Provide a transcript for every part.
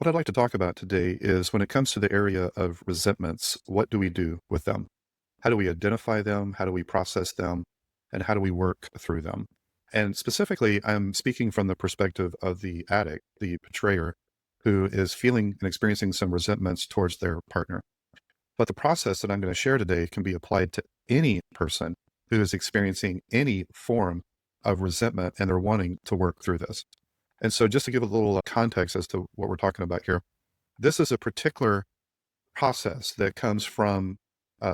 What I'd like to talk about today is when it comes to the area of resentments, what do we do with them? How do we identify them? How do we process them? And how do we work through them? And specifically, I'm speaking from the perspective of the addict, the betrayer, who is feeling and experiencing some resentments towards their partner. But the process that I'm going to share today can be applied to any person who is experiencing any form of resentment and they're wanting to work through this. And so just to give a little context as to what we're talking about here, this is a particular process that comes from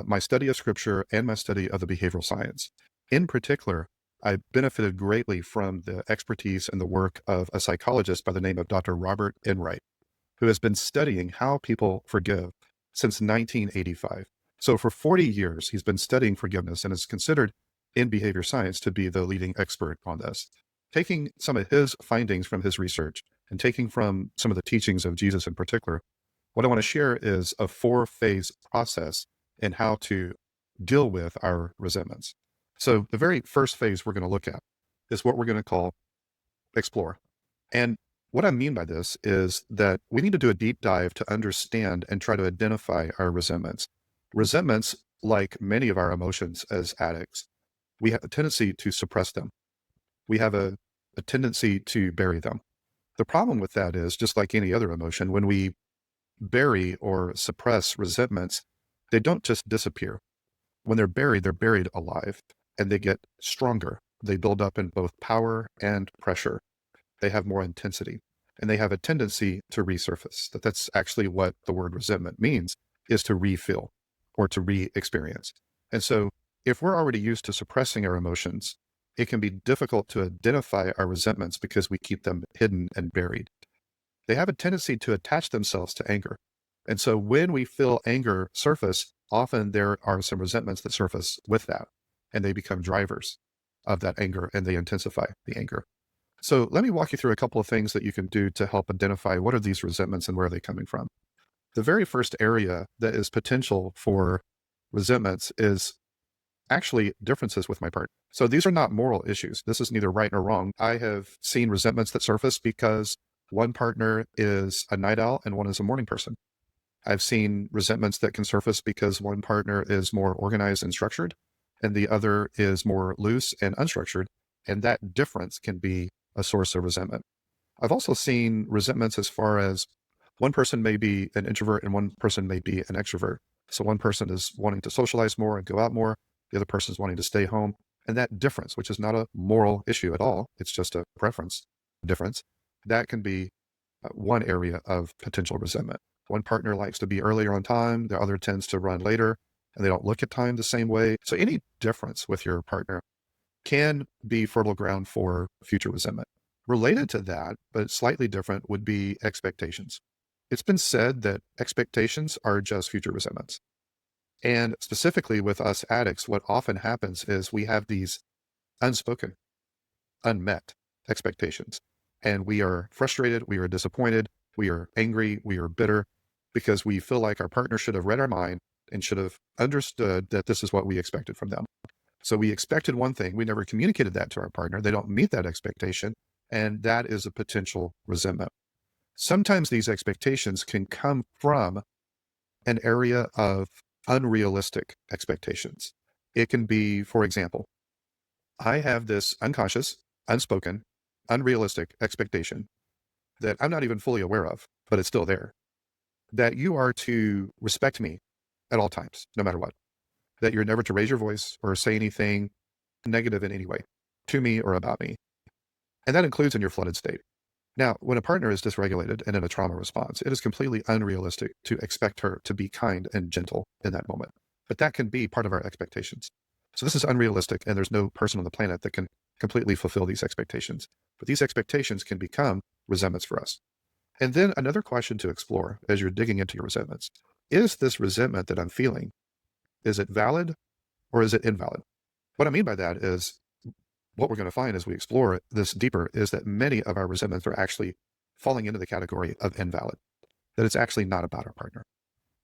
my study of scripture and my study of the behavioral science. In particular, I benefited greatly from the expertise and the work of a psychologist by the name of Dr. Robert Enright, who has been studying how people forgive since 1985. So for 40 years, he's been studying forgiveness and is considered in behavior science to be the leading expert on this. Taking some of his findings from his research and taking from some of the teachings of Jesus in particular, what I want to share is a 4-phase process in how to deal with our resentments. So the very first phase we're going to look at is what we're going to call explore. And what I mean by this is that we need to do a deep dive to understand and try to identify our resentments. Resentments, like many of our emotions as addicts, we have a tendency to suppress them. We have a tendency to bury them. The problem with that is, just like any other emotion, when we bury or suppress resentments, they don't just disappear. When they're buried alive and they get stronger. They build up in both power and pressure. They have more intensity and they have a tendency to resurface. That's actually what the word resentment means, is to refeel or to re-experience. And so if we're already used to suppressing our emotions, it can be difficult to identify our resentments because we keep them hidden and buried. They have a tendency to attach themselves to anger. And so when we feel anger surface, often there are some resentments that surface with that, and they become drivers of that anger and they intensify the anger. So let me walk you through a couple of things that you can do to help identify what are these resentments and where are they coming from. The very first area that is potential for resentments is actually differences with my partner. So these are not moral issues. This is neither right nor wrong. I have seen resentments that surface because one partner is a night owl and one is a morning person. I've seen resentments that can surface because one partner is more organized and structured and the other is more loose and unstructured. And that difference can be a source of resentment. I've also seen resentments as far as one person may be an introvert and one person may be an extrovert. So one person is wanting to socialize more and go out more. The other person is wanting to stay home. And that difference, which is not a moral issue at all, it's just a preference difference, that can be one area of potential resentment. One partner likes to be earlier on time, the other tends to run later, and they don't look at time the same way. So any difference with your partner can be fertile ground for future resentment. Related to that, but slightly different, would be expectations. It's been said that expectations are just future resentments. And specifically with us addicts, what often happens is we have these unspoken, unmet expectations. And we are frustrated, we are disappointed, we are angry, we are bitter because we feel like our partner should have read our mind and should have understood that this is what we expected from them. So we expected one thing, we never communicated that to our partner. They don't meet that expectation, and that is a potential resentment. Sometimes these expectations can come from an area of unrealistic expectations. It can be, for example, I have this unconscious, unspoken, unrealistic expectation that I'm not even fully aware of, but it's still there, that you are to respect me at all times, no matter what, that you're never to raise your voice or say anything negative in any way to me or about me. And that includes in your flooded state. Now, when a partner is dysregulated and in a trauma response, it is completely unrealistic to expect her to be kind and gentle in that moment. But that can be part of our expectations. So this is unrealistic, and there's no person on the planet that can completely fulfill these expectations. But these expectations can become resentments for us. And then another question to explore as you're digging into your resentments, is this resentment that I'm feeling, is it valid or is it invalid? What I mean by that is what we're going to find as we explore this deeper is that many of our resentments are actually falling into the category of invalid, that it's actually not about our partner.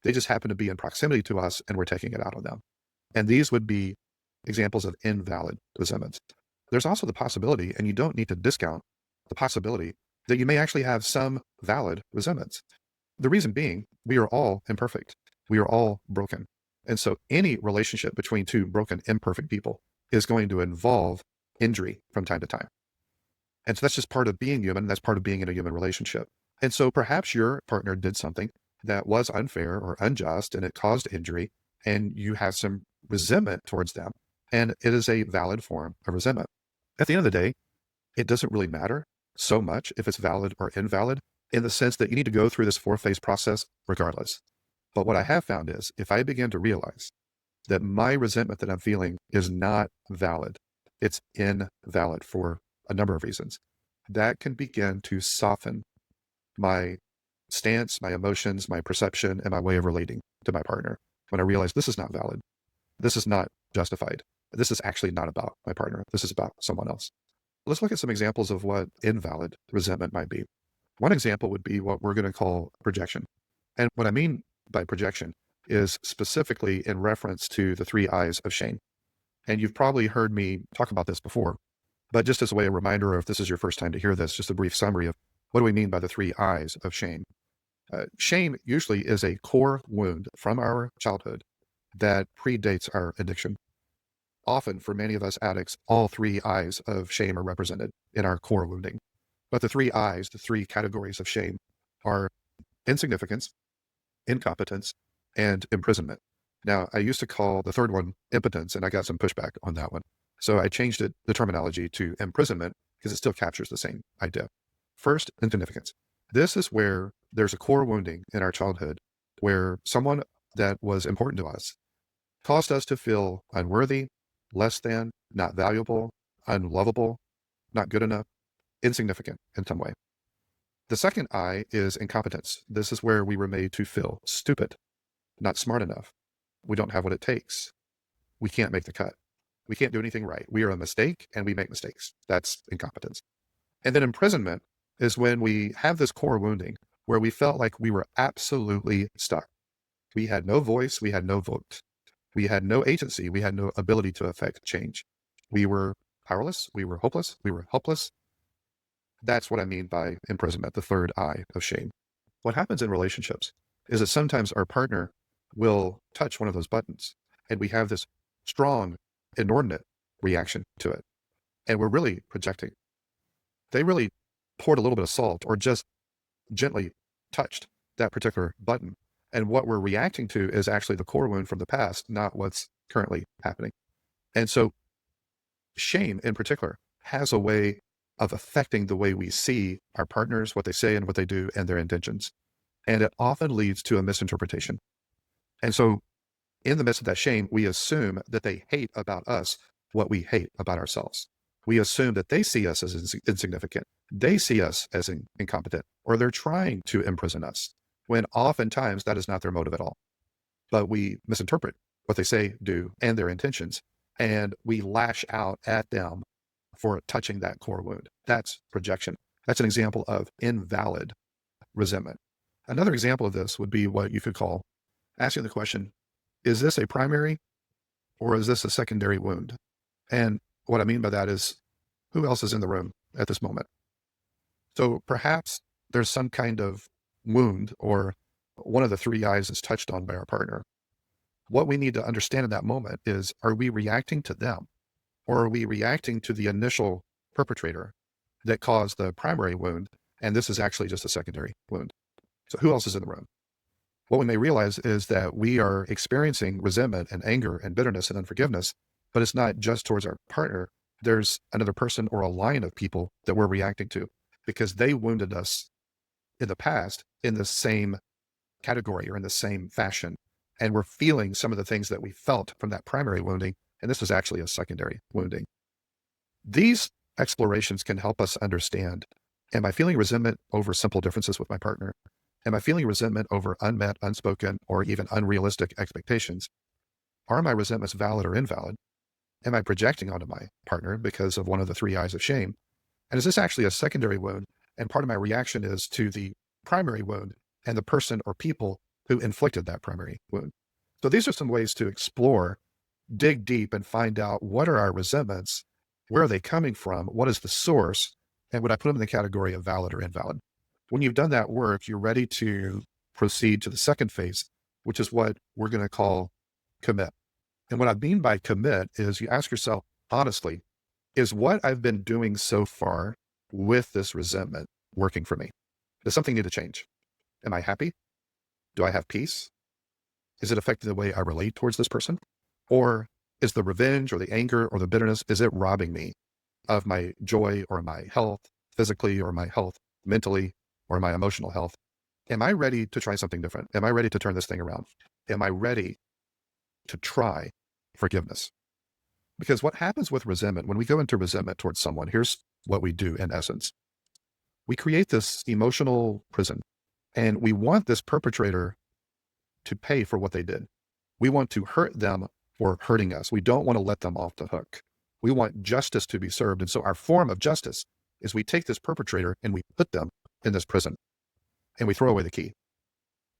They just happen to be in proximity to us and we're taking it out on them. And these would be examples of invalid resentments. There's also the possibility, and you don't need to discount the possibility, that you may actually have some valid resentments. The reason being, we are all imperfect. We are all broken. And so any relationship between two broken, imperfect people is going to involve injury from time to time. And so that's just part of being human. That's part of being in a human relationship. And so perhaps your partner did something that was unfair or unjust and it caused injury, and you have some resentment towards them. And it is a valid form of resentment. At the end of the day, it doesn't really matter so much if it's valid or invalid, in the sense that you need to go through this four-phase process regardless. But what I have found is if I begin to realize that my resentment that I'm feeling is not valid, it's invalid for a number of reasons, that can begin to soften my stance, my emotions, my perception, and my way of relating to my partner. When I realize this is not valid, this is not justified, this is actually not about my partner, this is about someone else. Let's look at some examples of what invalid resentment might be. One example would be what we're going to call projection. And what I mean by projection is specifically in reference to the three I's of shame. And you've probably heard me talk about this before, but just as a way of reminder, or if this is your first time to hear this, just a brief summary of what do we mean by the three I's of shame. Shame usually is a core wound from our childhood that predates our addiction. Often, for many of us addicts, all three I's of shame are represented in our core wounding. But the three I's, the three categories of shame, are insignificance, incompetence, and imprisonment. Now, I used to call the third one impotence, and I got some pushback on that one. So I changed the terminology to imprisonment because it still captures the same idea. First, insignificance. This is where there's a core wounding in our childhood where someone that was important to us caused us to feel unworthy, less than, not valuable, unlovable, not good enough, insignificant in some way. The second I is incompetence. This is where we were made to feel stupid, not smart enough. We don't have what it takes. We can't make the cut. We can't do anything right. We are a mistake and we make mistakes. That's incompetence. And then imprisonment is when we have this core wounding where we felt like we were absolutely stuck. We had no voice. We had no vote. We had no agency. We had no ability to affect change. We were powerless. We were hopeless. We were helpless. That's what I mean by imprisonment, the third I of shame. What happens in relationships is that sometimes our partner will touch one of those buttons and we have this strong, inordinate reaction to it. And we're really projecting. They really poured a little bit of salt or just gently touched that particular button. And what we're reacting to is actually the core wound from the past, not what's currently happening. And so shame in particular has a way of affecting the way we see our partners, what they say and what they do and their intentions. And it often leads to a misinterpretation. And so in the midst of that shame, we assume that they hate about us what we hate about ourselves. We assume that they see us as insignificant. They see us as incompetent, or they're trying to imprison us, when oftentimes that is not their motive at all. But we misinterpret what they say, do, and their intentions, and we lash out at them for touching that core wound. That's projection. That's an example of invalid resentment. Another example of this would be what you could call asking the question, is this a primary or is this a secondary wound? And what I mean by that is, who else is in the room at this moment? So perhaps there's some kind of wound or one of the three I's is touched on by our partner. What we need to understand in that moment is, are we reacting to them or are we reacting to the initial perpetrator that caused the primary wound? And this is actually just a secondary wound. So who else is in the room? What we may realize is that we are experiencing resentment and anger and bitterness and unforgiveness, but it's not just towards our partner. There's another person or a line of people that we're reacting to because they wounded us in the past in the same category or in the same fashion. And we're feeling some of the things that we felt from that primary wounding. And this was actually a secondary wounding. These explorations can help us understand, am I feeling resentment over simple differences with my partner? Am I feeling resentment over unmet, unspoken, or even unrealistic expectations? Are my resentments valid or invalid? Am I projecting onto my partner because of one of the three I's of shame? And is this actually a secondary wound? And part of my reaction is to the primary wound and the person or people who inflicted that primary wound. So these are some ways to explore, dig deep, and find out what are our resentments? Where are they coming from? What is the source? And would I put them in the category of valid or invalid? When you've done that work, you're ready to proceed to the second phase, which is what we're going to call commit. And what I mean by commit is you ask yourself, honestly, is what I've been doing so far with this resentment working for me? Does something need to change? Am I happy? Do I have peace? Is it affecting the way I relate towards this person? Or is the revenge or the anger or the bitterness, is it robbing me of my joy or my health physically, or my health mentally, or my emotional health? Am I ready to try something different? Am I ready to turn this thing around? Am I ready to try forgiveness? Because what happens with resentment, when we go into resentment towards someone, here's what we do in essence. We create this emotional prison, and we want this perpetrator to pay for what they did. We want to hurt them for hurting us. We don't want to let them off the hook. We want justice to be served. And so our form of justice is we take this perpetrator and we put them in this prison and we throw away the key.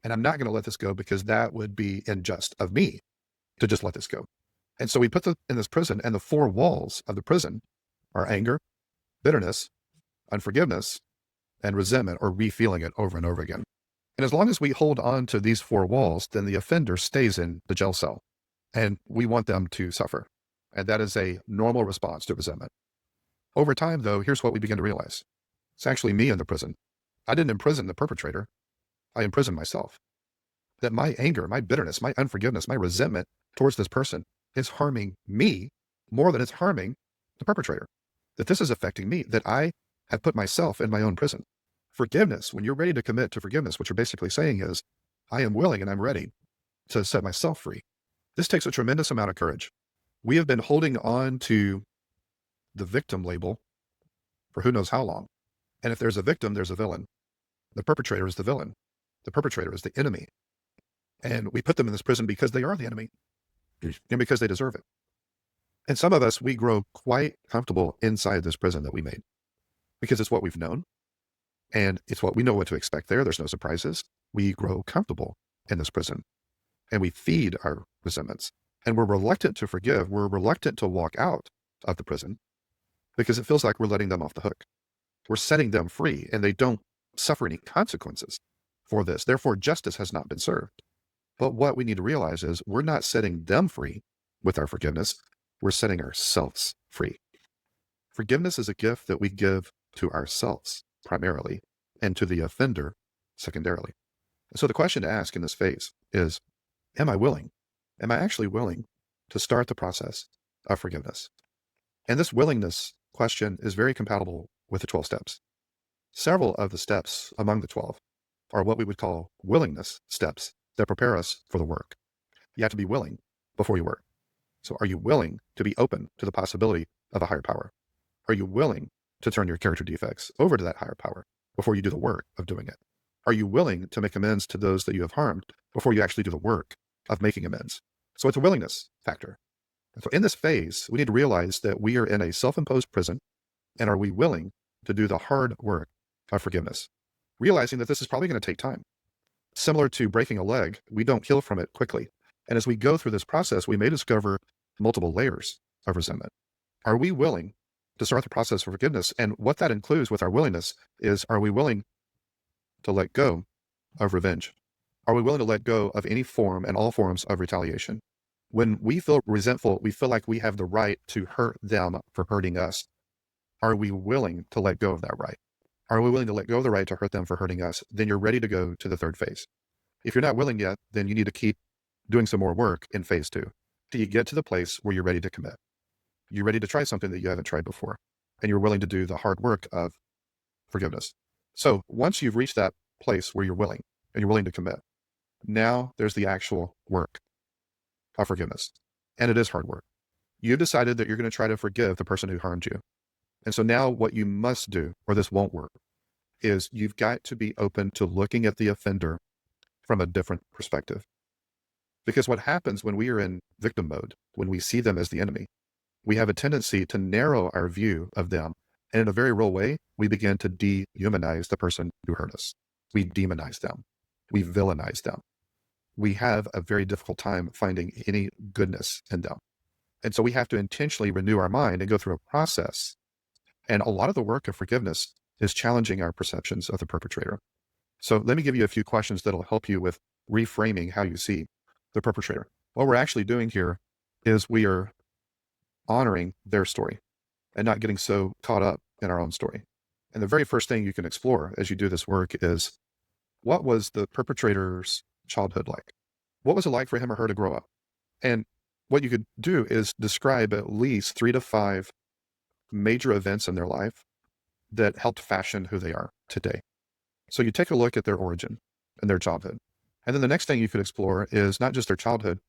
And I'm not going to let this go because that would be unjust of me to just let this go. And so we put them in this prison, and the four walls of the prison are anger, bitterness, unforgiveness, and resentment, or re-feeling it over and over again. And as long as we hold on to these four walls, then the offender stays in the jail cell, and we want them to suffer. And that is a normal response to resentment. Over time, though, here's what we begin to realize. It's actually me in the prison. I didn't imprison the perpetrator. I imprisoned myself. That my anger, my bitterness, my unforgiveness, my resentment towards this person is harming me more than it's harming the perpetrator. That this is affecting me, that I have put myself in my own prison. Forgiveness, when you're ready to commit to forgiveness, what you're basically saying is, I am willing and I'm ready to set myself free. This takes a tremendous amount of courage. We have been holding on to the victim label for who knows how long. And if there's a victim, there's a villain. The perpetrator is the villain. The perpetrator is the enemy. And we put them in this prison because they are the enemy and because they deserve it. And some of us, we grow quite comfortable inside this prison that we made because it's what we've known and it's what we know what to expect there. There's no surprises. We grow comfortable in this prison and we feed our resentments, and we're reluctant to forgive. We're reluctant to walk out of the prison because it feels like we're letting them off the hook. We're setting them free and they don't suffer any consequences for this. Therefore, justice has not been served. But what we need to realize is we're not setting them free with our forgiveness. We're setting ourselves free. Forgiveness is a gift that we give to ourselves primarily and to the offender secondarily. So the question to ask in this phase is, am I willing? Am I actually willing to start the process of forgiveness? And this willingness question is very compatible with the 12 steps. Several of the steps among the 12 are what we would call willingness steps that prepare us for the work. You have to be willing before you work. So are you willing to be open to the possibility of a higher power? Are you willing to turn your character defects over to that higher power before you do the work of doing it? Are you willing to make amends to those that you have harmed before you actually do the work of making amends? So it's a willingness factor. And so in this phase, we need to realize that we are in a self-imposed prison, and are we willing to do the hard work of forgiveness? Realizing that this is probably going to take time. Similar to breaking a leg, we don't heal from it quickly. And as we go through this process, we may discover multiple layers of resentment. Are we willing to start the process of forgiveness? And what that includes with our willingness is, are we willing to let go of revenge? Are we willing to let go of any form and all forms of retaliation? When we feel resentful, we feel like we have the right to hurt them for hurting us. Are we willing to let go of that right? Are we willing to let go of the right to hurt them for hurting us? Then you're ready to go to the third phase. If you're not willing yet, then you need to keep doing some more work in phase 2 till you get to the place where you're ready to commit. You're ready to try something that you haven't tried before, and you're willing to do the hard work of forgiveness. So once you've reached that place where you're willing and you're willing to commit, now there's the actual work of forgiveness. And it is hard work. You've decided that you're going to try to forgive the person who harmed you. And so now what you must do, or this won't work, is you've got to be open to looking at the offender from a different perspective. Because what happens when we are in victim mode, when we see them as the enemy, we have a tendency to narrow our view of them. And in a very real way, we begin to dehumanize the person who hurt us. We demonize them. We villainize them. We have a very difficult time finding any goodness in them. And so we have to intentionally renew our mind and go through a process. And a lot of the work of forgiveness is challenging our perceptions of the perpetrator. So let me give you a few questions that'll help you with reframing how you see the perpetrator. What we're actually doing here is we are honoring their story and not getting so caught up in our own story. And the very first thing you can explore as you do this work is, what was the perpetrator's childhood like? What was it like for him or her to grow up? And what you could do is describe at least 3 to 5 major events in their life that helped fashion who they are today. So you take a look at their origin and their childhood. And then the next thing you could explore is not just their childhood,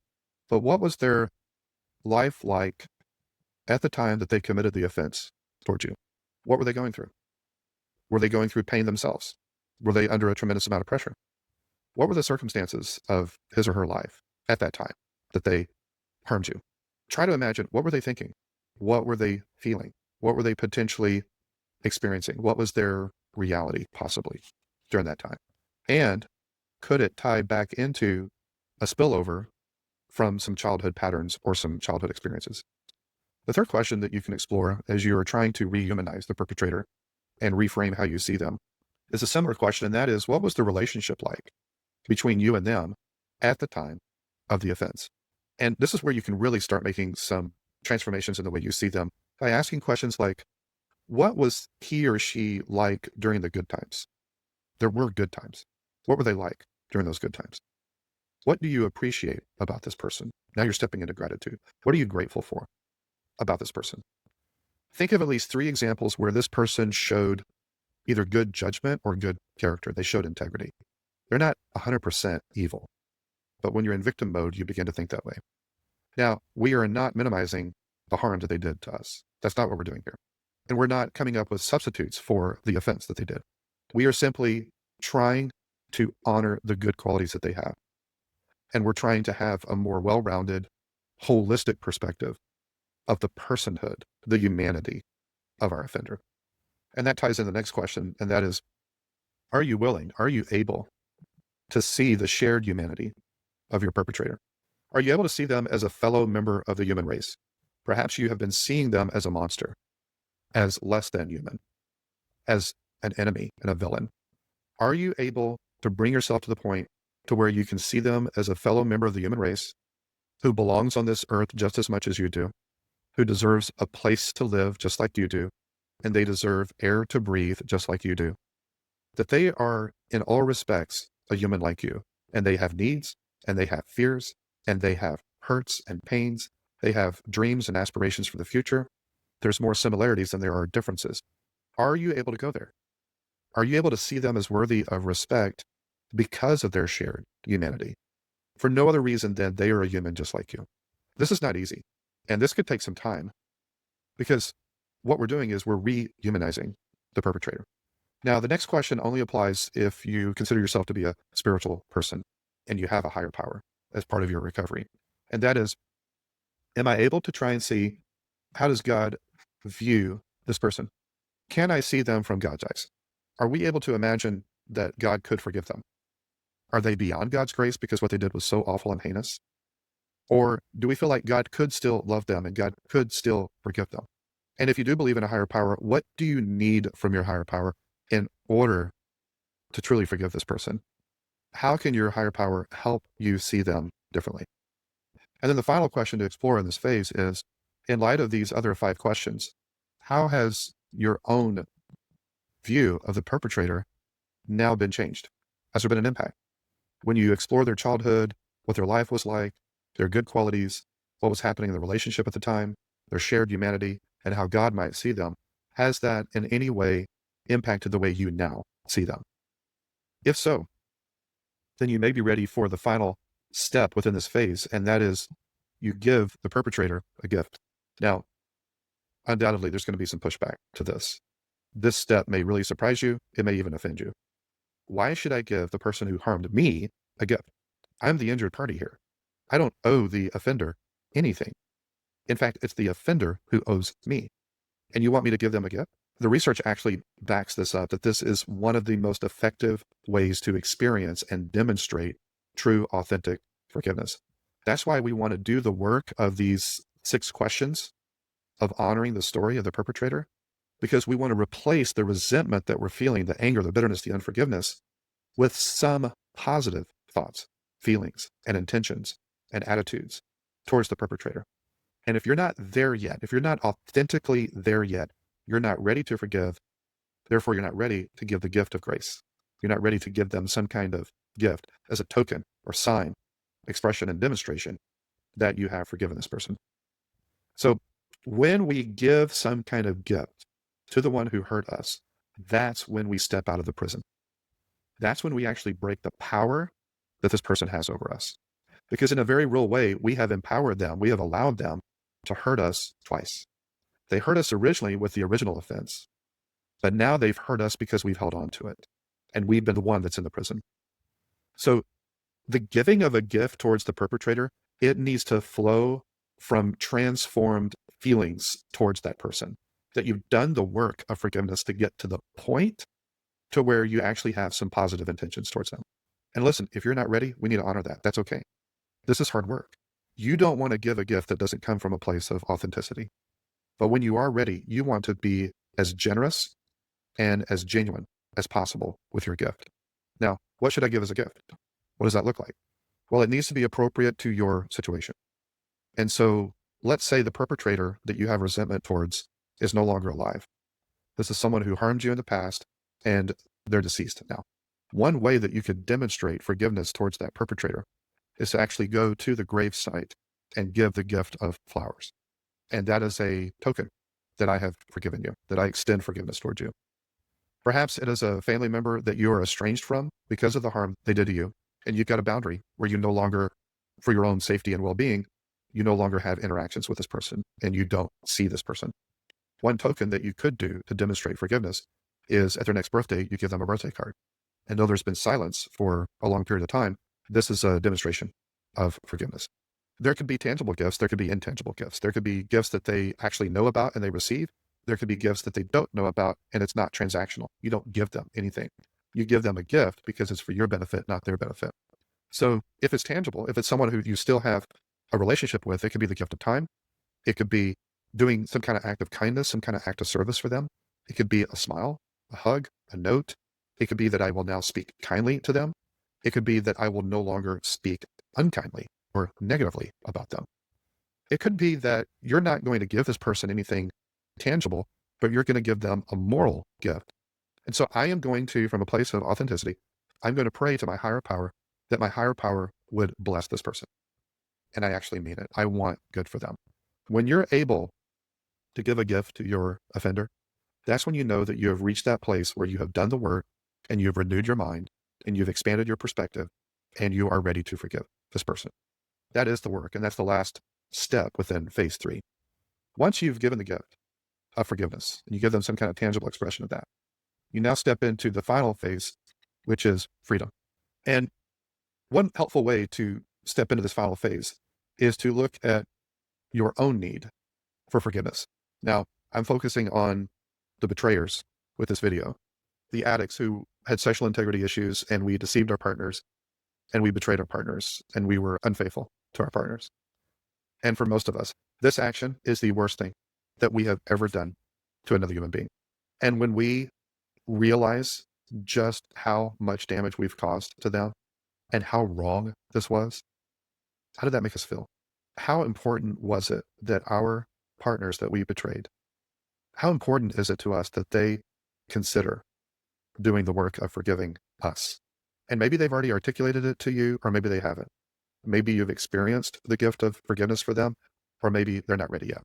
but what was their life like at the time that they committed the offense towards you? What were they going through? Were they going through pain themselves? Were they under a tremendous amount of pressure? What were the circumstances of his or her life at that time that they harmed you? Try to imagine, what were they thinking? What were they feeling? What were they potentially experiencing? What was their reality possibly during that time? And could it tie back into a spillover from some childhood patterns or some childhood experiences? The third question that you can explore as you are trying to rehumanize the perpetrator and reframe how you see them is a similar question, and that is, what was the relationship like between you and them at the time of the offense? And this is where you can really start making some transformations in the way you see them by asking questions like, what was he or she like during the good times? There were good times. What were they like during those good times? What do you appreciate about this person? Now you're stepping into gratitude. What are you grateful for about this person? Think of at least 3 examples where this person showed either good judgment or good character. They showed integrity. They're not 100% evil, but when you're in victim mode, you begin to think that way. Now, we are not minimizing the harm that they did to us. That's not what we're doing here. And we're not coming up with substitutes for the offense that they did. We are simply trying to honor the good qualities that they have. And we're trying to have a more well-rounded, holistic perspective of the personhood, the humanity of our offender. And that ties in the next question, and that is, are you willing, are you able to see the shared humanity of your perpetrator? Are you able to see them as a fellow member of the human race? Perhaps you have been seeing them as a monster, as less than human, as an enemy and a villain. Are you able to bring yourself to the point to where you can see them as a fellow member of the human race who belongs on this earth just as much as you do, who deserves a place to live just like you do, and they deserve air to breathe just like you do? That they are in all respects a human like you, and they have needs, and they have fears, and they have hurts and pains. They have dreams and aspirations for the future. There's more similarities than there are differences. Are you able to go there? Are you able to see them as worthy of respect because of their shared humanity, for no other reason than they are a human just like you? This is not easy, and this could take some time, because what we're doing is we're rehumanizing the perpetrator. Now, the next question only applies if you consider yourself to be a spiritual person and you have a higher power as part of your recovery. And that is, am I able to try and see, how does God view this person? Can I see them from God's eyes? Are we able to imagine that God could forgive them? Are they beyond God's grace because what they did was so awful and heinous? Or do we feel like God could still love them and God could still forgive them? And if you do believe in a higher power, what do you need from your higher power in order to truly forgive this person? How can your higher power help you see them differently? And then the final question to explore in this phase is, in light of these other 5 questions, how has your own view of the perpetrator now been changed? Has there been an impact? When you explore their childhood, what their life was like, their good qualities, what was happening in the relationship at the time, their shared humanity, and how God might see them, has that in any way impacted the way you now see them? If so, then you may be ready for the final step within this phase, and that is, you give the perpetrator a gift. Now, undoubtedly, there's going to be some pushback to this. This step may really surprise you. It may even offend you. Why should I give the person who harmed me a gift? I'm the injured party here. I don't owe the offender anything. In fact, it's the offender who owes me. And you want me to give them a gift? The research actually backs this up, that this is one of the most effective ways to experience and demonstrate true, authentic forgiveness. That's why we want to do the work of these 6 questions of honoring the story of the perpetrator, because we want to replace the resentment that we're feeling, the anger, the bitterness, the unforgiveness, with some positive thoughts, feelings, and intentions and attitudes towards the perpetrator. And if you're not there yet, if you're not authentically there yet, you're not ready to forgive. Therefore, you're not ready to give the gift of grace. You're not ready to give them some kind of gift as a token or sign, expression, and demonstration that you have forgiven this person. So when we give some kind of gift to the one who hurt us, that's when we step out of the prison. That's when we actually break the power that this person has over us. Because in a very real way, we have empowered them, we have allowed them to hurt us twice. They hurt us originally with the original offense, but now they've hurt us because we've held on to it. And we've been the one that's in the prison. So the giving of a gift towards the perpetrator, it needs to flow from transformed feelings towards that person, that you've done the work of forgiveness to get to the point to where you actually have some positive intentions towards them. And listen, if you're not ready, we need to honor that. That's okay. This is hard work. You don't want to give a gift that doesn't come from a place of authenticity. But when you are ready, you want to be as generous and as genuine as possible with your gift. Now, what should I give as a gift? What does that look like? Well, it needs to be appropriate to your situation. And so let's say the perpetrator that you have resentment towards is no longer alive. This is someone who harmed you in the past and they're deceased now. One way that you could demonstrate forgiveness towards that perpetrator is to actually go to the gravesite and give the gift of flowers. And that is a token that I have forgiven you, that I extend forgiveness towards you. Perhaps it is a family member that you are estranged from because of the harm they did to you. And you've got a boundary where you no longer, for your own safety and well-being, you no longer have interactions with this person and you don't see this person. One token that you could do to demonstrate forgiveness is at their next birthday, you give them a birthday card. And though there's been silence for a long period of time, this is a demonstration of forgiveness. There could be tangible gifts. There could be intangible gifts. There could be gifts that they actually know about and they receive. There could be gifts that they don't know about and it's not transactional. You don't give them anything. You give them a gift because it's for your benefit, not their benefit. So if it's tangible, if it's someone who you still have a relationship with, it could be the gift of time. It could be doing some kind of act of kindness, some kind of act of service for them. It could be a smile, a hug, a note. It could be that I will now speak kindly to them. It could be that I will no longer speak unkindly or negatively about them. It could be that you're not going to give this person anything tangible, but you're going to give them a moral gift. And so I am going to, from a place of authenticity, I'm going to pray to my higher power that my higher power would bless this person. And I actually mean it. I want good for them. When you're able to give a gift to your offender, that's when you know that you have reached that place where you have done the work and you've renewed your mind and you've expanded your perspective and you are ready to forgive this person. That is the work. And that's the last step within phase 3. Once you've given the gift of forgiveness and you give them some kind of tangible expression of that, you now step into the final phase, which is freedom. And one helpful way to step into this final phase is to look at your own need for forgiveness. Now, I'm focusing on the betrayers with this video, the addicts who had sexual integrity issues and we deceived our partners and we betrayed our partners and we were unfaithful to our partners. And for most of us, this action is the worst thing that we have ever done to another human being. And when we realize just how much damage we've caused to them and how wrong this was, how did that make us feel? How important was it that our partners that we betrayed, how important is it to us that they consider doing the work of forgiving us? And maybe they've already articulated it to you, or maybe they haven't. Maybe you've experienced the gift of forgiveness for them, or maybe they're not ready yet.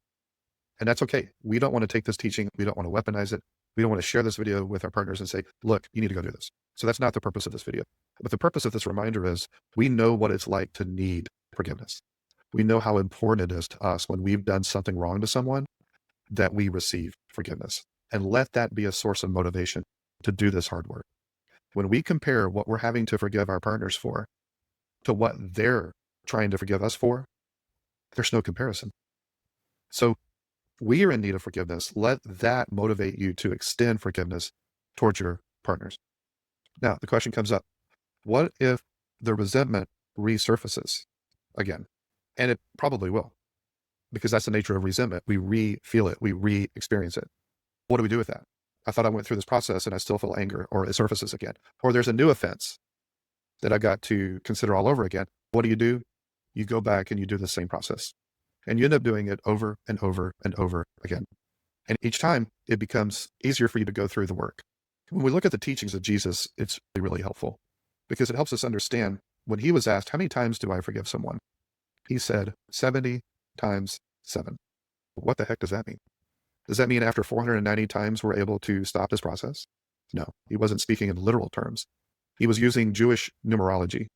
And that's okay. We don't want to take this teaching. We don't want to weaponize it. We don't want to share this video with our partners and say, look, you need to go do this. So that's not the purpose of this video. But the purpose of this reminder is we know what it's like to need forgiveness. We know how important it is to us when we've done something wrong to someone that we receive forgiveness. And let that be a source of motivation to do this hard work. When we compare what we're having to forgive our partners for to what they're trying to forgive us for, there's no comparison. So we are in need of forgiveness. Let that motivate you to extend forgiveness towards your partners. Now, the question comes up, what if the resentment resurfaces again? And it probably will, because that's the nature of resentment. We re-feel it. We re-experience it. What do we do with that? I thought I went through this process and I still feel anger, or it surfaces again. Or there's a new offense that I got to consider all over again. What do? You go back and you do the same process. And you end up doing it over and over and over again. And each time it becomes easier for you to go through the work. When we look at the teachings of Jesus, it's really helpful because it helps us understand when he was asked, how many times do I forgive someone? He said 70 times 7. What the heck does that mean? Does that mean after 490 times we're able to stop this process? No, he wasn't speaking in literal terms. He was using Jewish numerology.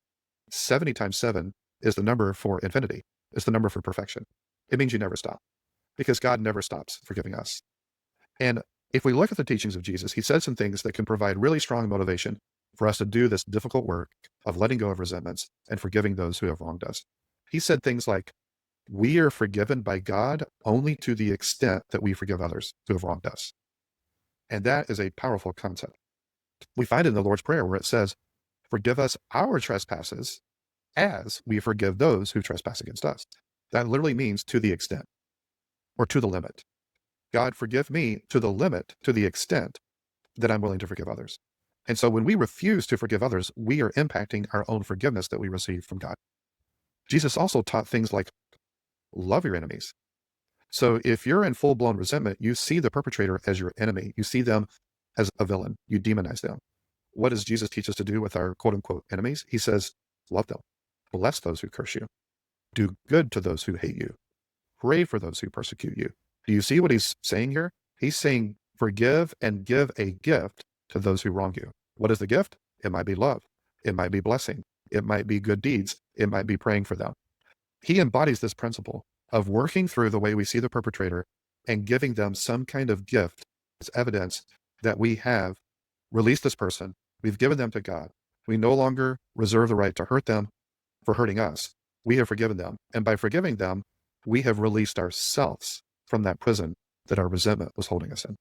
70 times 7 is the number for infinity. It's the number for perfection. It means you never stop because God never stops forgiving us. And if we look at the teachings of Jesus, he said some things that can provide really strong motivation for us to do this difficult work of letting go of resentments and forgiving those who have wronged us. He said things like, we are forgiven by God only to the extent that we forgive others who have wronged us. And that is a powerful concept. We find it in the Lord's Prayer where it says, forgive us our trespasses as we forgive those who trespass against us. That literally means to the extent or to the limit. God, forgive me to the limit, to the extent that I'm willing to forgive others. And so when we refuse to forgive others, we are impacting our own forgiveness that we receive from God. Jesus also taught things like love your enemies. So if you're in full-blown resentment, you see the perpetrator as your enemy. You see them as a villain. You demonize them. What does Jesus teach us to do with our quote-unquote enemies? He says, love them. Bless those who curse you. Do good to those who hate you. Pray for those who persecute you. Do you see what he's saying here? He's saying, forgive and give a gift to those who wrong you. What is the gift? It might be love. It might be blessing. It might be good deeds. It might be praying for them. He embodies this principle of working through the way we see the perpetrator and giving them some kind of gift as evidence that we have released this person. We've given them to God. We no longer reserve the right to hurt them for hurting us. We have forgiven them. And by forgiving them, we have released ourselves from that prison that our resentment was holding us in.